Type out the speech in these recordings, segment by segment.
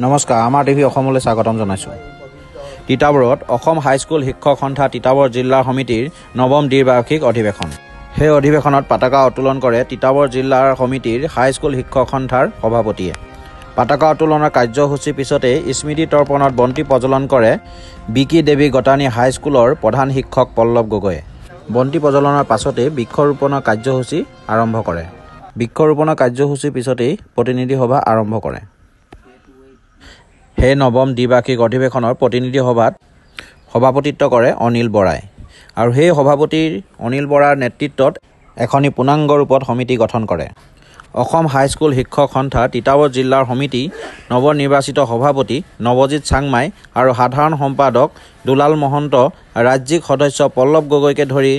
নমস্কাৰ, আমাৰ টিভি অসমলৈ স্বাগতম জনাইছোঁ। তিতাবৰত অসম হাইস্কুল শিক্ষক সন্থা তিতাবৰ জিলা সমিতিৰ নৱম দ্বিবাৰ্ষিক অধিৱেশন। সেই অধিৱেশনত পতাকা উত্তোলন কৰে তিতাবৰ জিলাৰ সমিতিৰ হাইস্কুল শিক্ষক সন্থাৰ সভাপতিয়ে। পতাকা উত্তোলনৰ কাৰ্যসূচীৰ পিছতে স্মৃতি তৰ্পণত বন্তি প্ৰজ্বলন কৰে বিকি দেৱী গতানী হাইস্কুলৰ প্ৰধান শিক্ষক পল্লৱ গগৈয়ে। বন্তি প্ৰজ্বলনৰ পাছতে বৃক্ষৰোপণৰ কাৰ্যসূচী আৰম্ভ কৰে। বৃক্ষৰোপণৰ কাৰ্যসূচীৰ পিছতেই প্ৰতিনিধি সভা আৰম্ভ কৰে। সেই নৱম দ্বিবাৰ্ষিক অধিৱেশনৰ প্ৰতিনিধি সভাত সভাপতিত্ব কৰে অনিল বৰাই। আৰু সেই সভাপতিৰ অনিল বৰাৰ নেতৃত্বত এখনি পূৰ্ণাংগ ৰূপত সমিতি গঠন কৰে। অসম হাইস্কুল শিক্ষক সন্থা তিতাবৰ জিলাৰ সমিতি নৱনিৰ্বাচিত সভাপতি নৱজিৎ চাংমাই আৰু সাধাৰণ সম্পাদক দুলাল মহন্ত, ৰাজ্যিক সদস্য পল্লৱ গগৈকে ধৰি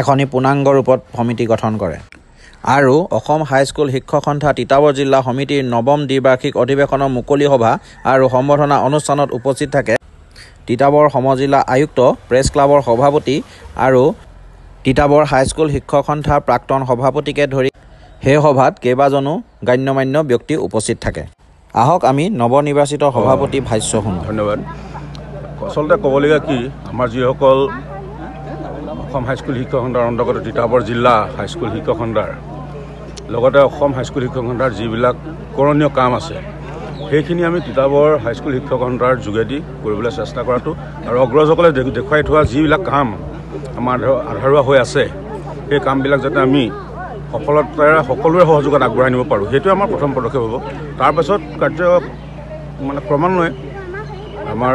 এখনি পূৰ্ণাংগ ৰূপত সমিতি গঠন কৰে। আৰু অসম হাইস্কুল শিক্ষক সন্থা তিতাবৰ জিলা সমিতিৰ নৱম দ্বিবাৰ্ষিক অধিৱেশনৰ মুকলি সভা আৰু সম্বৰ্ধনা অনুষ্ঠানত উপস্থিত থাকে তিতাবৰ সমজিলা আয়ুক্ত, প্ৰেছ ক্লাবৰ সভাপতি আৰু তিতাবৰ হাইস্কুল শিক্ষক সন্থাৰ প্ৰাক্তন সভাপতিকে ধৰি সেই সভাত কেইবাজনো গণ্যমান্য ব্যক্তি উপস্থিত থাকে। আহক আমি নৱনিৰ্বাচিত সভাপতি ভাষ্য শুনো। ধন্যবাদ। আচলতে ক'বলগীয়া কি, আমাৰ যিসকল অসম হাইস্কুল শিক্ষক সন্থাৰ অন্তৰ্গত তিতাবৰ জিলা হাইস্কুল শিক্ষক সন্থাৰ লগতে অসম হাইস্কুল শিক্ষক সন্থাৰ যিবিলাক কৰণীয় কাম আছে সেইখিনি আমি তিতাবৰ হাইস্কুল শিক্ষক সন্থাৰ যোগেদি কৰিবলৈ চেষ্টা কৰাটো আৰু অগ্ৰজসকলে দেখুৱাই থোৱা যিবিলাক কাম আমাৰ আধাৰুৱা হৈ আছে সেই কামবিলাক যাতে আমি সফলতাৰে সকলোৰে সহযোগত আগবঢ়াই নিব পাৰোঁ, সেইটোৱে আমাৰ প্ৰথম পদক্ষেপ হ'ব। তাৰপাছত কাৰ্য ক্ৰমান্বয়ে আমাৰ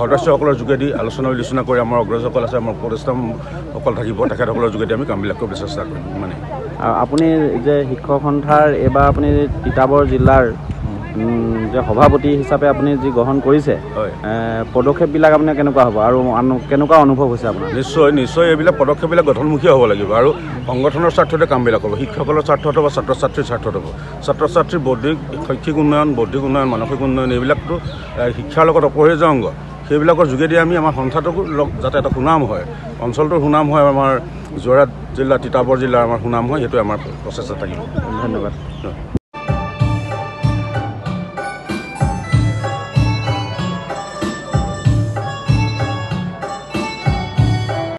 সদস্যসকলৰ যোগেদি আলোচনা বিলোচনা কৰি আমাৰ অগ্ৰজসকল আছে, আমাৰ উপদেষ্টাসকল থাকিব, তেখেতসকলৰ যোগেদি আমি কামবিলাক কৰিবলৈ চেষ্টা কৰিম। মানে আপুনি যে শিক্ষক সন্থাৰ এইবাৰ আপুনি তিতাবৰ জিলাৰ যে সভাপতি হিচাপে আপুনি যি গ্ৰহণ কৰিছে, পদক্ষেপবিলাক আপোনাৰ কেনেকুৱা হ'ব আৰু কেনেকুৱা অনুভৱ হৈছে আপোনাৰ? নিশ্চয় এইবিলাক পদক্ষেপবিলাক গঠনমুখী হ'ব লাগিব আৰু সংগঠনৰ স্বাৰ্থতে কামবিলাক হ'ব। শিক্ষকসকলৰ স্বাৰ্থত হ'ব, ছাত্ৰ ছাত্ৰীৰ স্বাৰ্থত হ'ব। ছাত্ৰ ছাত্ৰীৰ বৌদ্ধিক শৈক্ষিক উন্নয়ন, বৌদ্ধিক উন্নয়ন, মানসিক উন্নয়ন এইবিলাকতো শিক্ষাৰ লগত অপৰিহাৰ্য অংগ। সেইবিলাকৰ যোগেদি আমি আমাৰ সন্থাটোকো যাতে এটা সুনাম হয়, অঞ্চলটোৰ সুনাম হয়, আমাৰ যোৰহাট জিলা তিতাবৰ জিলাৰ আমাৰ সুনাম হয়, সেইটো আমাৰ প্ৰচেষ্টা থাকিব। ধন্যবাদ।